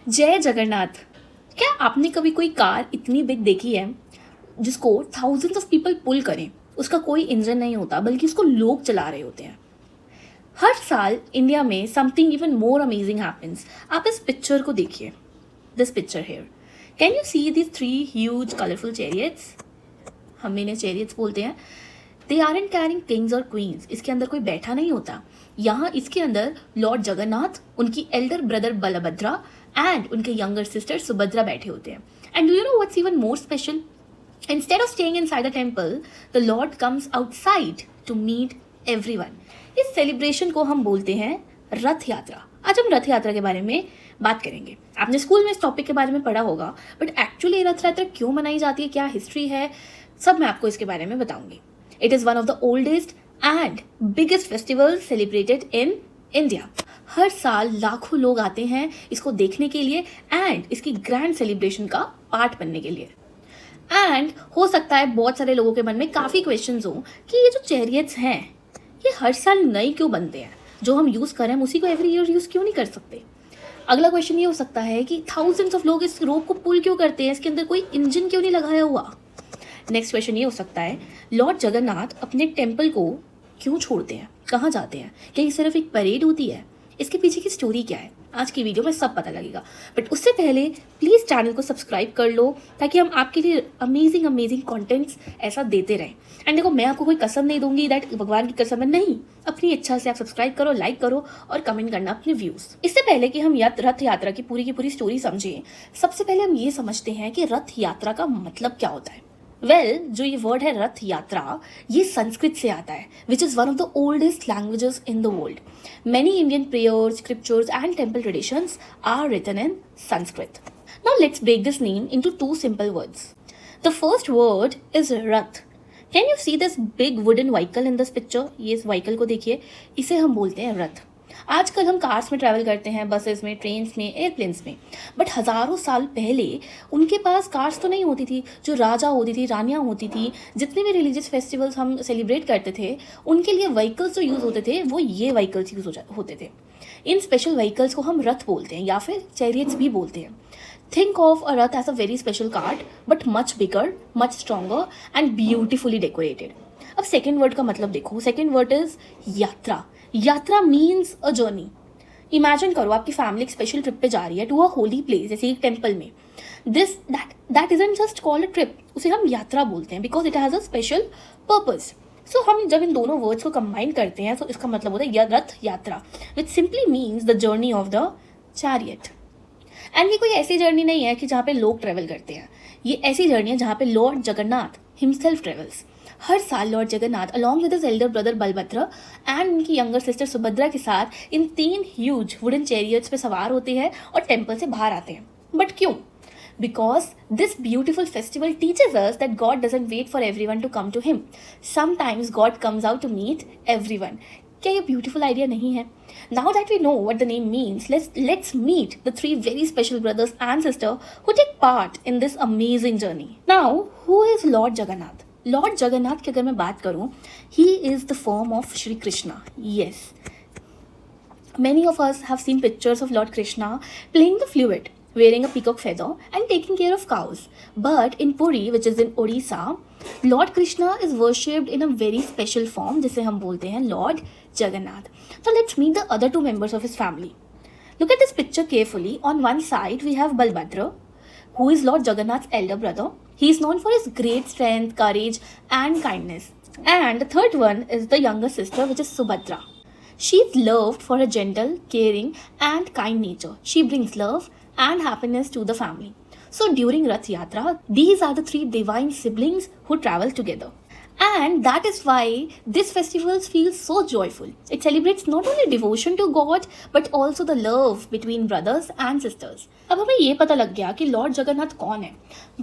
जय जगन्नाथ। क्या आपने कभी कोई कार इतनी बिग देखी है जिसको थाउजेंड्स ऑफ पीपल पुल करें? उसका कोई इंजन नहीं होता बल्कि उसको लोग चला रहे होते हैं। हर साल इंडिया में something even more amazing happens. आप इस पिक्चर को देखिए, this picture here. Can you see this 3 huge colourful chariots? हम इन्हें चैरियट्स बोलते हैं। दे आरंट कैरिंग किंग्स और क्वींस। इसके अंदर कोई बैठा नहीं होता। यहाँ इसके अंदर लॉर्ड जगन्नाथ, उनकी एल्डर ब्रदर बलभद्रा एंड उनके यंगर सिस्टर सुभद्रा बैठे होते हैं। And do you know what's even more special? Instead of staying inside the temple, the lord comes outside to meet everyone. इस सेलिब्रेशन को हम बोलते हैं रथ यात्रा। आज हम रथ यात्रा के बारे में बात करेंगे। आपने स्कूल में इस टॉपिक के बारे में पढ़ा होगा, बट एक्चुअली रथ यात्रा क्यों मनाई जाती है, क्या हिस्ट्री है, सब मैं आपको इसके बारे में बताऊंगी। It is one of the oldest and biggest festival celebrated in India. हर साल लाखों लोग आते हैं इसको देखने के लिए एंड इसकी ग्रैंड सेलिब्रेशन का पार्ट बनने के लिए। एंड हो सकता है बहुत सारे लोगों के मन में काफ़ी क्वेश्चंस हो कि ये जो चैरियट्स हैं ये हर साल नए क्यों बनते हैं? जो हम यूज़ करें हम उसी को एवरी ईयर यूज़ क्यों नहीं कर सकते? अगला क्वेश्चन ये हो सकता है कि थाउजेंड्स ऑफ लोग इस रोप को पुल क्यों करते हैं? इसके अंदर कोई इंजन क्यों नहीं लगाया हुआ? नेक्स्ट क्वेश्चन ये हो सकता है, लॉर्ड जगन्नाथ अपने टेम्पल को क्यों छोड़ते हैं, कहाँ जाते हैं? क्या ये सिर्फ एक परेड होती है? इसके पीछे की स्टोरी क्या है? आज की वीडियो में सब पता लगेगा। बट उससे पहले प्लीज़ चैनल को सब्सक्राइब कर लो ताकि हम आपके लिए अमेजिंग कंटेंट्स ऐसा देते रहें। एंड देखो, मैं आपको कोई कसम नहीं दूंगी दैट भगवान की कसम है, नहीं। अपनी इच्छा से आप सब्सक्राइब करो, लाइक करो और कमेंट करना अपने व्यूज़। इससे पहले कि हम रथ यात्रा की पूरी स्टोरी समझें, सबसे पहले हम ये समझते हैं कि रथ यात्रा का मतलब क्या होता है। जो ये वर्ड है रथ यात्रा, ये संस्कृत से आता है, which is one of the oldest languages in the world. Many Indian prayers, scriptures and temple traditions are written in Sanskrit. Now let's break this name into 2 simple words. The first word is rath. Can you see this big wooden vehicle in this picture? ये इस vehicle को देखिए, इसे हम बोलते हैं रथ। आजकल हम कार्स में ट्रैवल करते हैं, बसेस में, ट्रेन्स में, एयरप्लेन्स में, बट हज़ारों साल पहले उनके पास कार्स तो नहीं होती थी। जो राजा होती थी, रानियाँ होती थी, जितने भी रिलीजियस फेस्टिवल्स हम सेलिब्रेट करते थे, उनके लिए व्हीकल्स जो यूज़ होते थे वो ये व्हीकल्स यूज़ होते थे। इन स्पेशल व्हीकल्स को हम रथ बोलते हैं या फिर चैरियट्स भी बोलते हैं। Think of a rath as a very special cart, but much bigger, much stronger and beautifully decorated. अब सेकेंड वर्ड का मतलब देखो। सेकेंड वर्ड इज यात्रा। यात्रा मीन्स अ जर्नी। इमेजिन करो आपकी फैमिली एक स्पेशल ट्रिप पे जा रही है टू अ होली प्लेस, जैसे एक टेम्पल में। That isn't just called a trip, उसे हम यात्रा बोलते हैं because it has a special purpose. So हम जब इन दोनों वर्ड्स को कंबाइन करते हैं तो इसका मतलब होता है रथ यात्रा, विच simply means the journey of the chariot. And ये कोई ऐसी जर्नी नहीं है कि जहाँ पे लोग ट्रेवल करते हैं। ये ऐसी जर्नी है जहाँ पे लॉर्ड जगन्नाथ हिमसेल्फ ट्रेवल्स। हर साल lord Jagannath along with his elder brother Balabhadra and उनकी यंगर सिस्टर सुभद्रा के साथ इन 3 ह्यूज वुडन चैरियट्स पे सवार होते हैं और टेम्पल से बाहर आते हैं। बट क्यों? Because this beautiful festival teaches us that God doesn't wait for everyone to come to Him. Sometimes God comes out to meet everyone. क्या ये beautiful idea नहीं है? Now that we know what the name means, let's meet the 3 very special brothers and sister who take part in this amazing journey. Now, who is Lord Jagannath? Lord Jagannath की अगर मैं बात करूँ, he is the form of Shri Krishna. Yes. Many of us have seen pictures of Lord Krishna playing the flute, wearing a peacock feather and taking care of cows. But in Puri, which is in Odisha, Lord Krishna is worshipped in a very special form जिसे हम बोलते हैं Lord Jagannath. So let's meet the other 2 members of his family. Look at this picture carefully. On one side we have Balbhadra, who is Lord Jagannath's elder brother. He is known for his great strength, courage and kindness. And the third one is the younger sister, which is Subhadra. She is loved for her gentle, caring and kind nature. She brings love and happiness to the family. So during Rath Yatra, these are the 3 divine siblings who travel together. And that is why this festival feels so joyful. It celebrates not only devotion to God but also the love between brothers and sisters. अब हमें ये पता लग गया कि Lord Jagannath कौन है,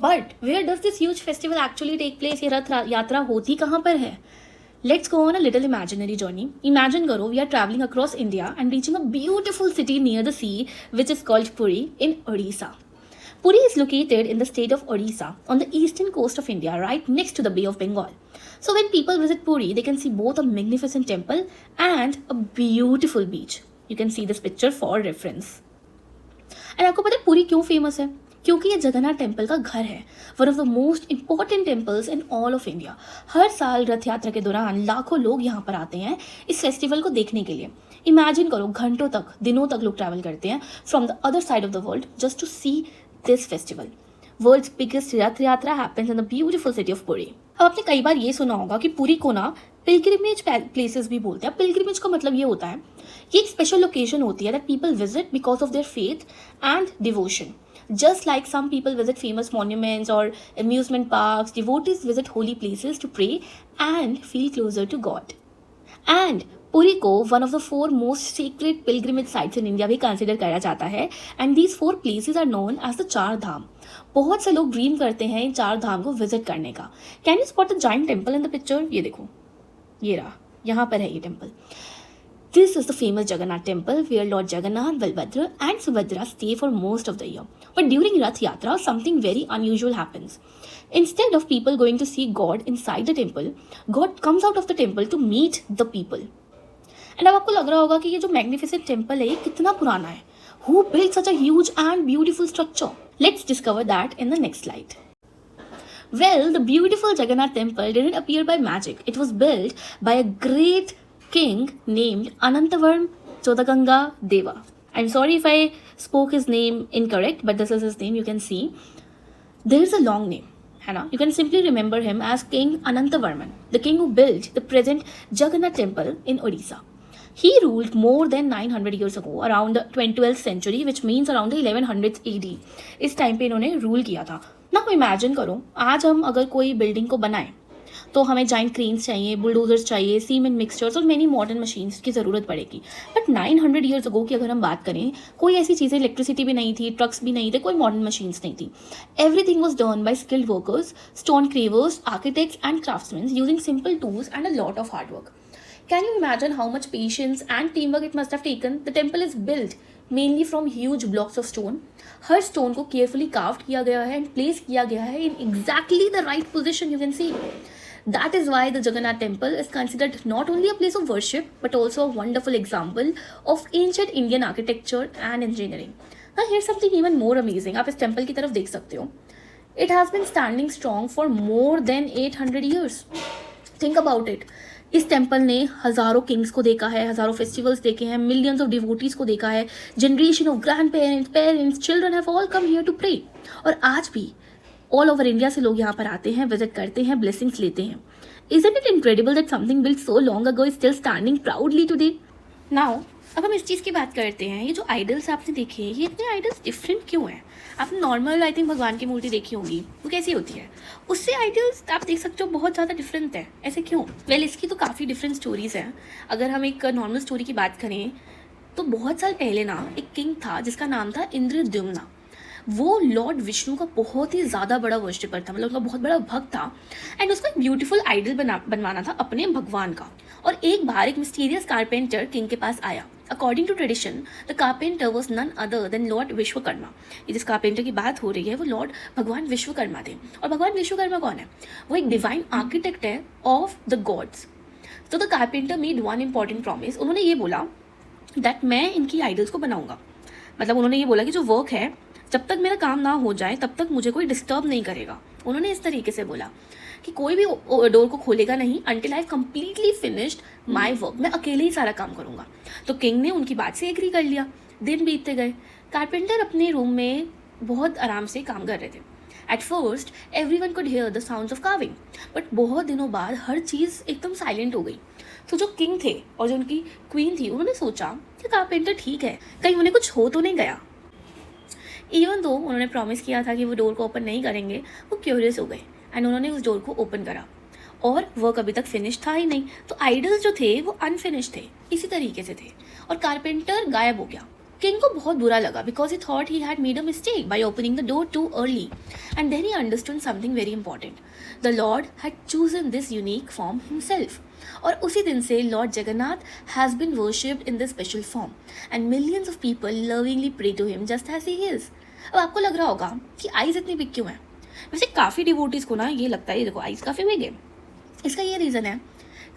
but where does this huge festival actually take place? ये रथ यात्रा होती कहाँ पर है? Let's go on a little imaginary journey. Imagine karo, we are traveling across India and reaching a beautiful city near the sea, which is called Puri in Odisha. Puri is located in the state of Odisha on the eastern coast of India, right next to the Bay of Bengal. So when people visit Puri, they can see both a magnificent temple and a beautiful beach. You can see this picture for reference. And आपको पता है पुरी क्यों famous है? क्योंकि ये Jagannath temple का घर है, one of the most important temples in all of India. हर साल रथ यात्रा के दौरान लाखों लोग यहाँ पर आते हैं इस फेस्टिवल को देखने के लिए। इमेजिन करो, घंटों तक, दिनों तक लोग ट्रैवल करते हैं from the other side of the world just to see this festival. World's biggest Rath Yatra happens in the beautiful city of Puri. अब आपने कई बार ये सुना होगा कि पुरी को ना पिलग्रिमेज प्लेसेस भी बोलते हैं। पिलग्रिमेज का मतलब ये होता है, ये एक स्पेशल लोकेशन होती है that people visit because of their faith and devotion. Just like some people visit famous monuments or amusement parks, devotees visit holy places to pray and feel closer to God. And Puri को one of the 4 most sacred pilgrimage sites in India भी consider करा जाता है, and these 4 places are known as the 4 धाम। बहुत से लोग dream करते हैं इन 4 धाम को विजिट करने का। Can you spot the giant temple in the picture? ये देखो, ये रहा, यहाँ पर है ये temple. This is the famous Jagannath temple where Lord Jagannath, Balbhadra and Subhadra stay for most of the year. But during Rath Yatra, something very unusual happens. Instead of people going to see God inside the temple, God comes out of the temple to meet the people. And अब आपको लग रहा होगा कि ये जो magnificent temple है ये कितना पुराना है? Who built such a huge and beautiful structure? Let's discover that in the next slide. Well, the beautiful Jagannath temple didn't appear by magic. It was built by a great king named Anantavarman Chodaganga Deva. I'm sorry if I spoke his name incorrect, but this is his name. You can see there is a long name, है ना? You can simply remember him as King Anantavarman, the king who built the present Jagannath temple in Odisha. He ruled more than 900 years ago, around the 12th century, which means around the 1100s AD. इस time पे इन्होंने rule किया था ना। Imagine करो, आज हम अगर कोई बिल्डिंग को बनाएं तो हमें जाइंट क्रेन्स चाहिए, बुलडोजर्स चाहिए, सीमेंट मिक्सचर्स और मेनी मॉडर्न मशीन्स की ज़रूरत पड़ेगी। बट 900 ईयर्स अगो की अगर हम बात करें, कोई ऐसी चीज़ें, इलेक्ट्रिसिटी भी नहीं थी, ट्रक्स भी नहीं थे, कोई मॉडर्न मशीन्स नहीं थी। Everything was done by skilled workers, stone carvers, architects and craftsmen using simple tools and a lot of hard work. Can you imagine how much patience and teamwork it must have taken? The temple is built mainly from huge blocks of stone. Her stone को carefully carved किया गया है and placed किया गया है in exactly the right position. You can see. That is why the Jagannath temple is considered not only a place of worship but also a wonderful example of ancient Indian architecture and engineering. Now here's something even more amazing. आप इस temple की तरफ देख सकते हो. It has been standing strong for more than 800 years. Think about it. इस temple ने हज़ारों किंग्स को देखा है, हज़ारों फेस्टिवल्स देखे हैं, मिलियंस ऑफ डिवोटीज को देखा है, generation of grandparents, parents, children have all come here to pray. और आज भी ऑल ओवर इंडिया से लोग यहाँ पर आते हैं, विजिट करते हैं, ब्लेसिंग्स लेते हैं। Isn't it incredible that something built so long ago is still standing proudly today? Now, अब हम इस चीज़ की बात करते हैं। ये जो आइडल्स आपने देखे, ये इतने आइडल्स डिफरेंट क्यों हैं? आपने नॉर्मल आई थिंक भगवान की मूर्ति देखी होगी, वो कैसी होती है? उससे आइडल्स आप देख सकते हो बहुत ज़्यादा डिफरेंट है। ऐसे क्यों? वेल, इसकी तो काफ़ी डिफरेंट स्टोरीज़ हैं। अगर हम एक नॉर्मल स्टोरी की बात करें तो बहुत साल पहले ना एक किंग था जिसका नाम था इंद्रद्युम्न। वो लॉर्ड विष्णु का बहुत ही ज़्यादा बड़ा वर्शिपर था, मतलब उनका बहुत बड़ा भक्त था। एंड उसको एक ब्यूटीफुल आइडल बनवाना था अपने भगवान का। और एक बार एक मिस्टीरियस कारपेंटर किंग के पास आया। According to tradition, the carpenter was none other than lord Vishwakarma. ये जिस कारपेंटर की बात हो रही है वो लॉर्ड भगवान विश्वकर्मा थे। और भगवान विश्वकर्मा कौन है? वो एक डिवाइन आर्किटेक्ट है ऑफ द गॉड्स। तो the carpenter made one important promise. उन्होंने ये बोला दैट मैं इनकी आइडल्स को बनाऊंगा। मतलब उन्होंने ये बोला कि जो वर्क है, जब तक मेरा काम ना हो जाए तब तक मुझे कोई डिस्टर्ब नहीं करेगा। उन्होंने इस तरीके से बोला कि कोई भी डोर को खोलेगा नहीं until I completely finished my work. मैं अकेले ही सारा काम करूँगा। तो किंग ने उनकी बात से एग्री कर लिया। दिन बीतते गए। कारपेंटर अपने रूम में बहुत आराम से काम कर रहे थे। At first everyone could hear the sounds of carving, but बहुत दिनों बाद हर चीज़ एकदम साइलेंट हो गई। तो जो किंग थे और जो उनकी क्वीन थी, उन्होंने सोचा कि कारपेंटर ठीक है, कहीं उन्हें कुछ हो तो नहीं गया। इवन दो उन्होंने प्रॉमिस किया था कि वो डोर को ओपन नहीं करेंगे, वो क्यूरियस हो गए एंड उन्होंने उस डोर को ओपन करा और वर्क अभी तक फिनिश था ही नहीं। तो आइडल्स जो थे वो अनफिनिश थे, इसी तरीके से थे। और कारपेंटर गायब हो गया। किंग को बहुत बुरा लगा because he thought he had made a mistake by opening the door too early and then he understood something very important. The lord had chosen this unique form himself. और उसी दिन से lord Jagannath has been worshipped in this special form and millions of people lovingly pray to him just as he is. अब आपको लग रहा होगा कि आइज़ इतनी बिग क्यों है? वैसे काफ़ी डिवोटीज़ को ना ये लगता है, ये देखो आइज़ काफ़ी बिग है। इसका ये रीज़न है,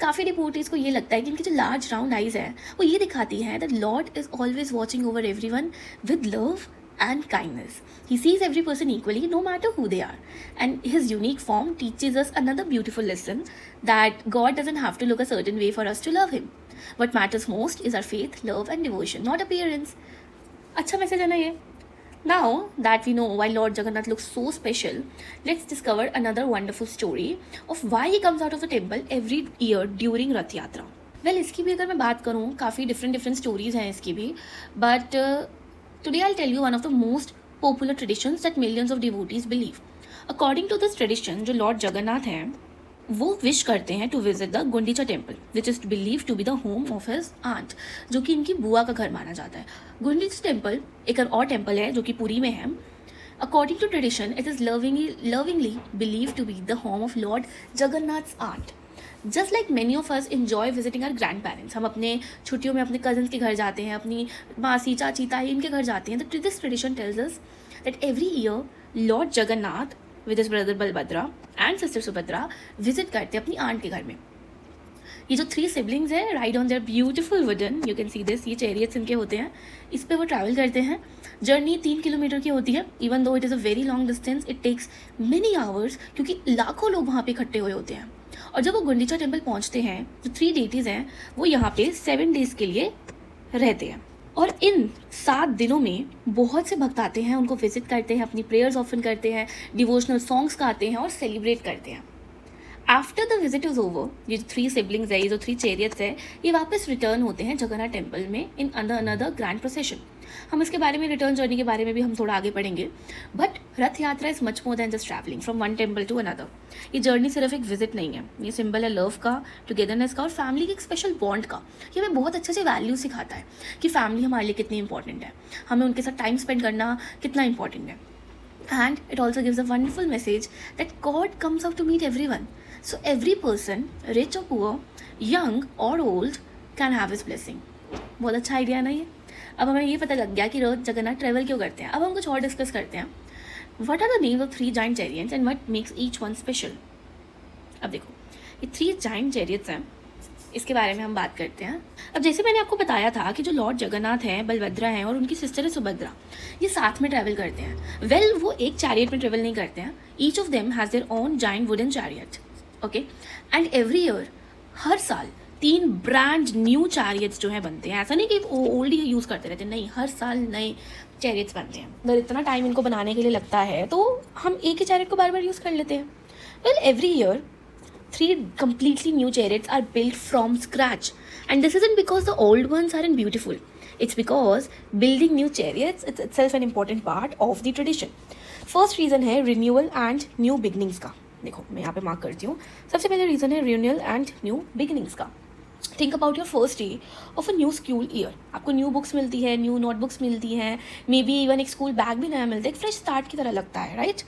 काफ़ी डिवोटीज़ को ये लगता है कि इनकी जो लार्ज राउंड आइज़ है वो ये दिखाती है that Lord is always watching over everyone with love and kindness. He sees every person equally, no matter who they are. And his unique form teaches us another beautiful lesson, that God doesn't have to look a certain way for us to love him. What matters most is our faith, love, and devotion, not appearance. अच्छा message है ना ये? Now that we know why Lord Jagannath looks so special, let's discover another wonderful story of why he comes out of the temple every year during Rath Yatra. Well, इसकी भी अगर मैं बात करूँ, काफ़ी डिफरेंट स्टोरीज हैं इसकी भी, but today I'll tell you one of the most popular traditions that millions of devotees believe. According to this tradition, जो लॉर्ड जगन्नाथ हैं वो विश करते हैं to visit the Gundicha temple, which is believe to be the home of his aunt, जो कि इनकी बुआ का घर माना जाता है. गुंडीचा टेम्पल एक और टेम्पल है जो कि पुरी में है. According to tradition, it is lovingly believe to be the home of lord Jagannath's aunt. Just like many of us enjoy visiting our grandparents, हम अपने छुट्टियों में अपने कजन्स के घर जाते हैं, अपनी मासी चाची ताई इनके घर जाते हैं. तो this tradition tells us that every year lord Jagannath with his brother Balabhadra and sister Subhadra visit करते हैं अपनी आंट के घर में. ये जो 3 सिबलिंग्स हैं ride on their beautiful wooden, you can see this, ये चैरियट्स इनके होते हैं, इस पे वो ट्रैवल करते हैं. जर्नी 3 किलोमीटर की होती है. Even though it is a very long distance, it takes many hours, क्योंकि लाखों लोग वहाँ पे इकट्ठे हुए होते हैं. और जब वो गुंडीचा टेम्पल पहुँचते हैं, जो 3 डेटीज़ हैं वो यहाँ पे 7 डेज़ के लिए रहते हैं. और इन 7 दिनों में बहुत से भक्त आते हैं, उनको विजिट करते हैं, अपनी प्रेयर्स ऑफन करते हैं, डिवोशनल सॉन्ग्स गाते हैं और सेलिब्रेट करते हैं. After the visit is over, ये जो 3 सिबलिंग्स है, ये जो 3 चैरियट्स है, ये वापस रिटर्न होते हैं जगन्नाथ टेम्पल में इन अनदर ग्रैंड प्रोसेशन. हम इसके बारे में, रिटर्न जर्नी के बारे में भी हम थोड़ा आगे पढ़ेंगे. But Rath Yatra is much more than just travelling from one temple to another. ये जर्नी सिर्फ एक विजिट नहीं है, ये सिंबल है लव का, टुगेदरनेस का और फैमिली के एक स्पेशल बॉन्ड का. ये हमें बहुत अच्छे से वैल्यू सिखाता है कि फैमिली हमारे लिए कितनी इंपॉर्टेंट है, हमें उनके साथ टाइम स्पेंड करना कितना इंपॉर्टेंट है. And it also gives a wonderful message that God comes out to meet everyone. So every person, rich or poor, young or old, can have his blessing. बहुत अच्छा idea ना ये. अब हमें ये पता लग गया कि रोज जगन्नाथ ट्रेवल क्यों करते हैं. अब हम कुछ और डिस्कस करते हैं. What are the names of 3 giant chariots and what makes each one special? अब देखो, ये 3 giant chariots हैं, इसके बारे में हम बात करते हैं. अब जैसे मैंने आपको बताया था कि जो लॉर्ड जगन्नाथ हैं, बलभद्रा हैं और उनकी सिस्टर है सुभद्रा, ये साथ में ट्रैवल करते हैं. वेल, वो एक चैरियट में ट्रैवल नहीं करते हैं. Each of them has their own giant wooden chariot. Okay, and every year, हर साल 3 ब्रांड न्यू चैरियट्स जो हैं बनते हैं. ऐसा नहीं कि ओल्ड ही यूज़ करते रहते हैं, नहीं, हर साल नए चैरियट्स बनते हैं. अगर इतना टाइम इनको बनाने के लिए लगता है तो हम एक ही चैरियट को बार बार यूज़ कर लेते हैं. Well, every year 3 completely new chariots are built from scratch, and this isn't because the old ones aren't beautiful. It's because building new chariots is itself an important part of the tradition. First reason है renewal and new beginnings का. देखो, मैं यहाँ पे mark करती हूँ. सबसे पहले रीज़न है renewal and new beginnings का. Think about your first day of a new school year. आपको न्यू बुक्स मिलती है, न्यू नोटबुक्स मिलती हैं, मे बी इवन एक स्कूल बैग भी नया मिलता है, एक फ्रेश स्टार्ट की तरह लगता है, राइट?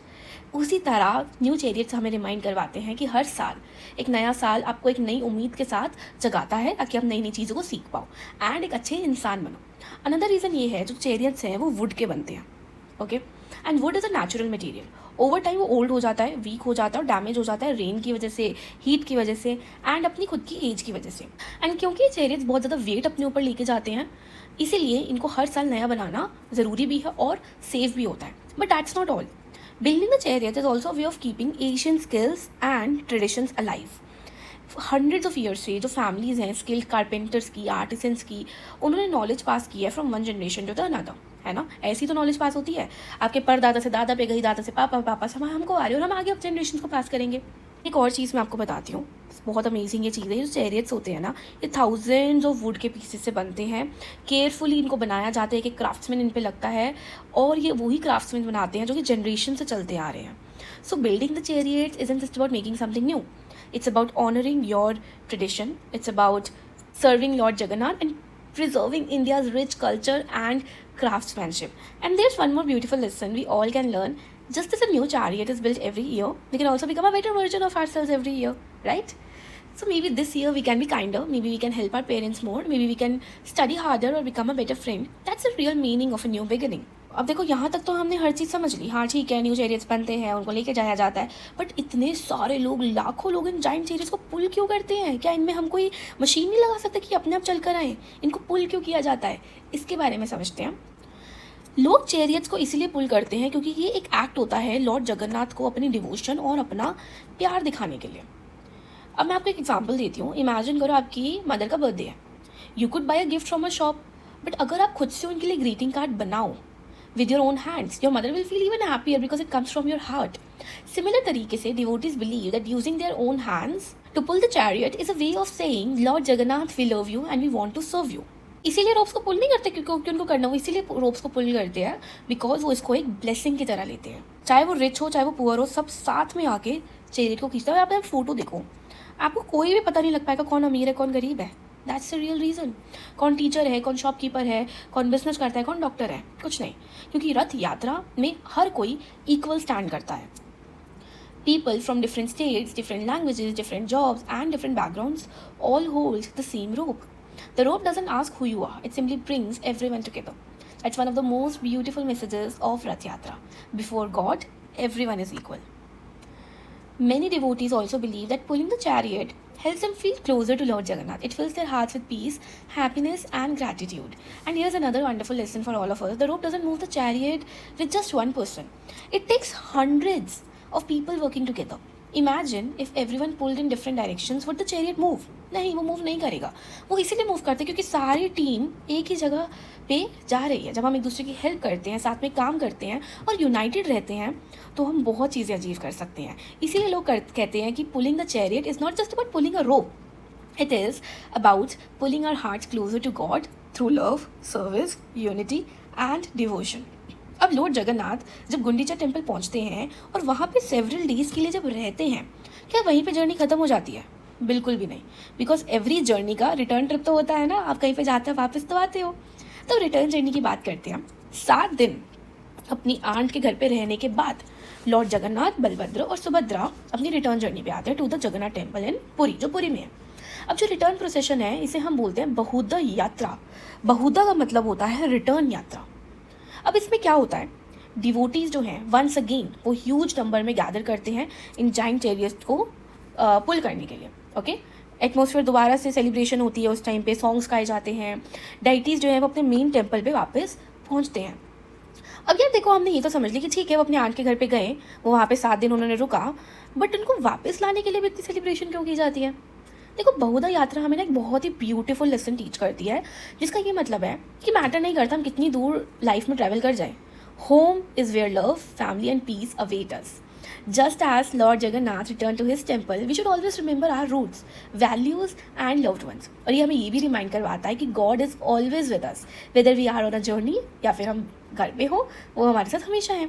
उसी तरह न्यू चैरियट्स हमें रिमाइंड करवाते हैं कि हर साल, एक नया साल आपको एक नई उम्मीद के साथ जगाता है ताकि आप नई नई चीज़ों को सीख पाओ एंड एक अच्छे इंसान बनो. अनदर रीज़न ये है, जो चैरियट्स हैं वो वुड के बनते हैं. Okay, and would is a natural material. Over time वो ओल्ड हो जाता है, वीक हो जाता है और डैमेज हो जाता है रेन की वजह से, हीट की वजह से एंड अपनी खुद की एज की वजह से. एंड क्योंकि ये चैरियट्स बहुत ज़्यादा वेट अपने ऊपर लेके जाते हैं, इसीलिए इनको हर साल नया बनाना ज़रूरी भी है और सेफ भी होता है. But that's not all. Building the chariot is also a way of keeping Asian skills and traditions alive. Hundreds of years से जो फैमिलीज़ हैं स्किल्ड कारपेंटर्स की, आर्टिसंस की, उन्होंने नॉलेज पास की है from one generation to the another, है ना? ऐसी तो नॉलेज पास होती है. आपके परदादा से दादा पे गई, दादा से पापा, पापा से हमको आ रही है और हम आगे अब जनरेशन को पास करेंगे. एक और चीज़ मैं आपको बताती हूँ, बहुत अमेजिंग ये चीज़ है. जो चैरियट्स होते हैं ना, ये थाउजेंड्स ऑफ वुड के पीसेस से बनते हैं. केयरफुली इनको बनाया जाता है, कि क्राफ्ट्समैन इन पे लगता है और ये वही क्राफ्ट्समैन बनाते हैं जो कि जनरेशन से चलते आ रहे हैं. सो building the chariots isn't just about making something new. It's about honoring your tradition. It's about serving Lord Jagannath and preserving India's rich culture and craftsmanship. And there's one more beautiful lesson we all can learn. Just as a new chariot is built every year, we can also become a better version of ourselves every year, right? So maybe this year we can be kinder. Maybe we can help our parents more. Maybe we can study harder or become a better friend. That's the real meaning of a new beginning. अब देखो, यहाँ तक तो हमने हर चीज़ समझ ली. हाँ ठीक है, न्यू चैरियट्स बनते हैं, उनको लेके जाया जाता है, बट इतने सारे लोग, लाखों लोग इन जाइंट चैरियट्स को पुल क्यों करते हैं? क्या इनमें हम कोई मशीन नहीं लगा सकते कि अपने आप चल कर आएँ? इनको पुल क्यों किया जाता है? इसके बारे में समझते हैं. लोग चैरियट्स को इसीलिए पुल करते हैं क्योंकि ये एक एक्ट होता है लॉर्ड जगन्नाथ को अपनी डिवोशन और अपना प्यार दिखाने के लिए। अब मैं आपको एक एग्जांपल देती हूँ। इमेजिन करो आपकी मदर का बर्थडे है। You could bye a gift from a shop, but अगर आप खुद से उनके लिए ग्रीटिंग कार्ड बनाओ with your own hands, your mother will feel even happier because it comes from your heart. Similar तरीके से devotees believe that using their own hands to pull the chariot is a way of saying Lord Jagannath, we love you and we want to serve you. इसीलिए ropes को पुल नहीं करते क्योंकि उनको करना, वो इसीलिए रोप्स को पुल करते हैं बिकॉज वो इसको एक ब्लेसिंग की तरह लेते हैं। चाहे वो रिच हो चाहे वो पुअर हो, सब साथ में आके चैरियट को खींचता है। आप फोटो देखो, आपको कोई भी पता नहीं लग पाएगा कौन अमीर है कौन गरीब है। That's the real reason. कौन टीचर है, कौन शॉपकीपर है, कौन बिजनेस करता है, कौन डॉक्टर है, कुछ नहीं, क्योंकि रथ यात्रा में हर कोई इक्वल स्टैंड करता है। People from different states, different languages, different jobs and different backgrounds all hold the same rope. The rope doesn't ask who you are, it simply brings everyone together. That's one of the most beautiful messages of Rath Yatra. Before God, everyone is equal. Many devotees also believe that pulling the chariot helps them feel closer to Lord Jagannath. It fills their hearts with peace, happiness and gratitude. And here's another wonderful lesson for all of us. The rope doesn't move the chariot with just one person. It takes hundreds of people working together. Imagine if everyone pulled in different directions, would the chariot move? नहीं, वो move नहीं करेगा। वो इसीलिए move करते क्योंकि सारी team एक ही जगह पे जा रही है। जब हम एक दूसरे की हेल्प करते हैं, साथ में काम करते हैं और यूनाइटेड रहते हैं तो हम बहुत चीज़ें अचीव कर सकते हैं। इसीलिए लोग कहते हैं कि pulling the chariot is not just about pulling a rope, it is about pulling our hearts closer to God through love, service, unity and devotion. अब लॉर्ड जगन्नाथ जब गुंडीचा टेम्पल पहुंचते हैं और वहाँ पे सेवरल डेज के लिए जब रहते हैं, क्या वहीं पे जर्नी ख़त्म हो जाती है? बिल्कुल भी नहीं, बिकॉज एवरी जर्नी का रिटर्न ट्रिप तो होता है ना। आप कहीं पे जाते हो वापस तो आते हो। तो रिटर्न जर्नी की बात करते हैं। 7 दिन अपनी आंट के घर पे रहने के बाद लॉर्ड जगन्नाथ, बलभद्र और सुभद्रा अपनी रिटर्न जर्नी पे आते हैं to the Jagannath temple in Puri, जो पुरी में है। अब जो रिटर्न प्रोसेशन है इसे हम बोलते हैं बहुधा यात्रा। बहुधा का मतलब होता है रिटर्न यात्रा। अब इसमें क्या होता है, डिवोटीज जो हैं वंस अगेन वो ह्यूज नंबर में गैदर करते हैं इन जाइंट चैरियट्स को पुल करने के लिए। ओके, एटमॉस्फेयर दोबारा से सेलिब्रेशन होती है, उस टाइम पे सॉन्ग्स गाए जाते हैं, डाइटीज़ जो है वो अपने मेन टेम्पल पे वापस पहुंचते हैं। अब यार देखो, हमने ये तो समझ ली कि ठीक है वो अपने आंट के घर पे गए, वो वहाँ पे 7 दिन उन्होंने रुका, बट उनको वापस लाने के लिए भी इतनी सेलिब्रेशन क्यों की जाती है? देखो, बहुधा यात्रा हमें ना एक बहुत ही ब्यूटीफुल लेसन टीच करती है, जिसका ये मतलब है कि मैटर नहीं करता हम कितनी दूर लाइफ में ट्रैवल कर जाएं, home is where love, family and peace await us. Just as Lord Jagannath returned to his temple, we should always remember our roots, values and loved ones. और ये हमें ये भी रिमाइंड करवाता है कि God is always with us, whether we are on a journey या फिर हम घर पे हो, वो हमारे साथ हमेशा है।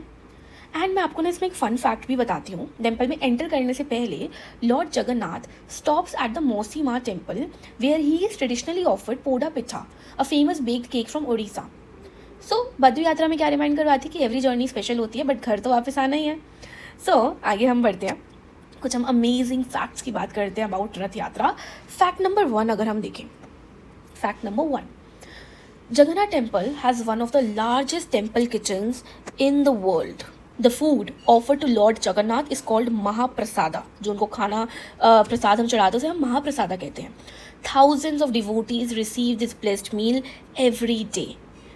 एंड मैं आपको ना इसमें एक फन फैक्ट भी बताती हूँ। टेम्पल में एंटर करने से पहले lord Jagannath stops at the Mausima temple where he is traditionally offered poda pitha, a famous baked cake from Odisha. So Badri Yatra में क्या रिमाइंड करवाती है कि एवरी जर्नी स्पेशल होती है, बट घर तो वापस आना ही है। आगे हम बढ़ते हैं, कुछ हम अमेजिंग फैक्ट्स की बात करते हैं अबाउट रथ यात्रा। फैक्ट नंबर 1 अगर हम देखें, fact number 1, Jagannath temple has one of the largest temple kitchens in the world. The food offered to Lord Jagannath is called Mahaprasada. जो उनको खाना प्रसाद हम चढ़ाते हैं उसे हम महाप्रसादा कहते हैं। Thousands of devotees receive this blessed meal every day.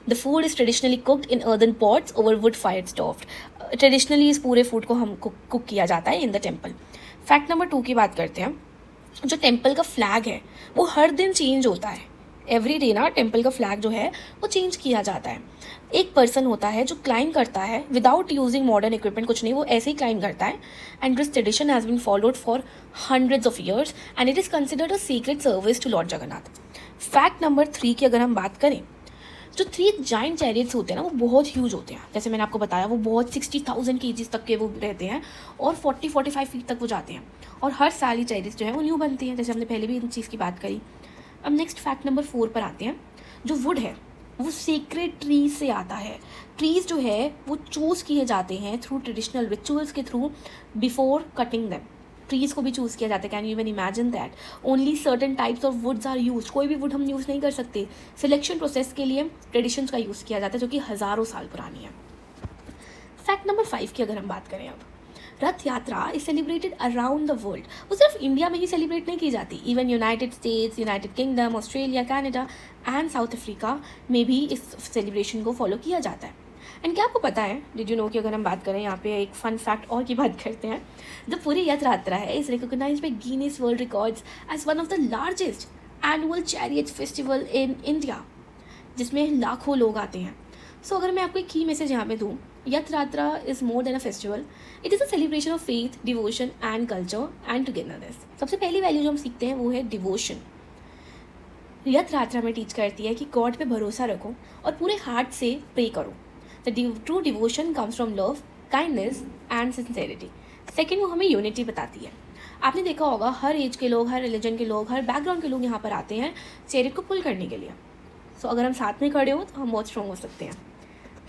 The food is traditionally cooked in earthen pots over wood-fired stove. Traditionally इस पूरे फूड को हम कुक किया जाता है in the temple. Fact number 2 की बात करते हैं। जो टेम्पल का फ्लैग है वो हर दिन चेंज होता है। एवरी डे ना टेम्पल का फ्लैग जो है वो चेंज किया जाता है। एक पर्सन होता है जो क्लाइंब करता है विदाउट यूजिंग मॉडर्न इक्विपमेंट, कुछ नहीं, वो ऐसे ही क्लाइंब करता है। And this tradition has been followed for hundreds of years and it is considered a secret service to lord Jagannath. Fact number 3 की अगर हम बात करें, जो 3 जाइंट चैरियट्स होते हैं ना वो बहुत ह्यूज होते हैं। जैसे मैंने आपको बताया वो बहुत 60,000 kgs तक के वो रहते हैं और 40-45 फीट तक वो जाते हैं। और हर साल ही चैरियट्स जो है वो न्यू बनती हैं, जैसे हमने पहले भी इन चीज़ की बात करी। अब नेक्स्ट फैक्ट नंबर 4 पर आते हैं। जो वुड है वो सीक्रेट ट्रीज से आता है। ट्रीज जो है वो चूज़ किए जाते हैं थ्रू ट्रेडिशनल रिचुअल्स के through before cutting them. Trees को भी चूज़ किया जाता है। Can you even imagine that only certain types of woods are use. कोई भी वुड हम यूज़ नहीं कर सकते। सिलेक्शन प्रोसेस के लिए ट्रेडिशंस का यूज़ किया जाता है जो कि हज़ारों साल पुरानी है। फैक्ट नंबर 5 की अगर हम बात करें, अब रथ Yatra is celebrated around the world. वो सिर्फ इंडिया में ही सेलिब्रेट नहीं की जाती, even United states, United kingdom, Australia, Canada and south Africa में भी इस सेलिब्रेशन को फॉलो किया जाता है। एंड क्या आपको पता है, डिड यू नो कि अगर हम बात करें यहाँ पे एक फन फैक्ट और की बात करते हैं, जो पूरी यथ यात्रा है is recognized by Guinness World Records as one of the largest annual chariot festival in India, जिसमें लाखों लोग आते हैं. सो अगर मैं आपको एक की मैसेज यहाँ पे दूँ, यथ यात्रा is more than a festival, it is a celebration of faith, devotion and culture and togetherness. सबसे पहली वैल्यू जो हम सीखते हैं वो है डिवोशन. यथ यात्रा में टीच करती है कि गॉड पे भरोसा रखो और पूरे हार्ट से प्रे करो. The true devotion comes from love, kindness and sincerity. Second, वो हमें यूनिटी बताती है. आपने देखा होगा हर एज के लोग, हर रिलीजन के लोग, हर बैकग्राउंड के लोग यहाँ पर आते हैं चैरियट को पुल करने के लिए. सो अगर हम साथ में खड़े हो तो हम बहुत स्ट्रॉन्ग हो सकते हैं.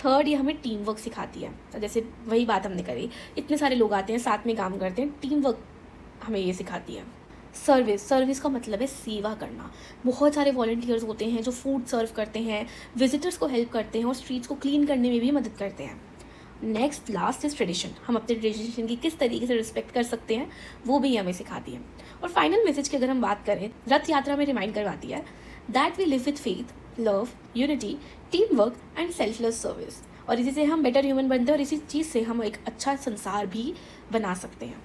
थर्ड, ये हमें टीम वर्क सिखाती है. तो जैसे वही बात हमने करी, इतने सारे लोग आते हैं, साथ में काम करते हैं, टीम वर्क हमें ये सिखाती है. सर्विस का मतलब है सेवा करना. बहुत सारे वॉलंटियर्स होते हैं जो फूड सर्व करते हैं, विजिटर्स को हेल्प करते हैं और स्ट्रीट्स को क्लीन करने में भी मदद करते हैं. Next last is tradition. हम अपने ट्रेडिशन की किस तरीके से रिस्पेक्ट कर सकते हैं वो भी हमें सिखाती है. और फाइनल मैसेज की अगर हम बात करें, रथ यात्रा में रिमाइंड करवाती है that we live with faith, love, unity, team work and selfless service. और इसी से हम बेटर ह्यूमन बनते हैं और इसी चीज़ से हम एक अच्छा संसार भी बना सकते हैं.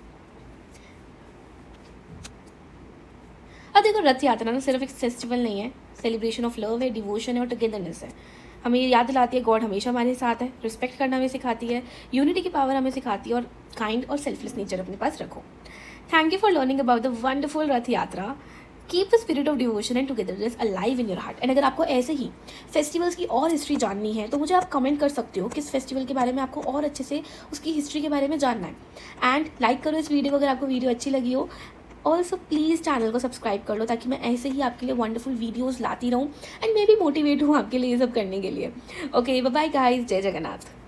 अब देखो, रथ यात्रा ना सिर्फ एक फेस्टिवल नहीं है, सेलिब्रेशन ऑफ लव है, डिवोशन है और टुगेदरनेस है. हमें ये याद दिलाती है गॉड हमेशा हमारे साथ है, रिस्पेक्ट करना हमें सिखाती है, यूनिटी की पावर हमें सिखाती है और काइंड और सेल्फलेस नेचर अपने पास रखो. Thank you for learning about the wonderful रथ यात्रा. Keep the spirit of devotion and togetherness alive in your heart. And अगर आपको ऐसे ही फेस्टिवल्स की और हिस्ट्री जाननी है तो मुझे आप कमेंट कर सकते हो किस फेस्टिवल के बारे में आपको और अच्छे से उसकी हिस्ट्री के बारे में जानना है. एंड लाइक करो इस वीडियो को अगर आपको वीडियो अच्छी लगी हो. ऑल्सो प्लीज़ चैनल को सब्सक्राइब कर लो ताकि मैं ऐसे ही आपके लिए वंडरफुल वीडियोज़ लाती रहूँ एंड मैं भी मोटिवेट हूँ आपके लिए ये सब करने के लिए. ओके, बाय बाय गाइस, जय जगन्नाथ.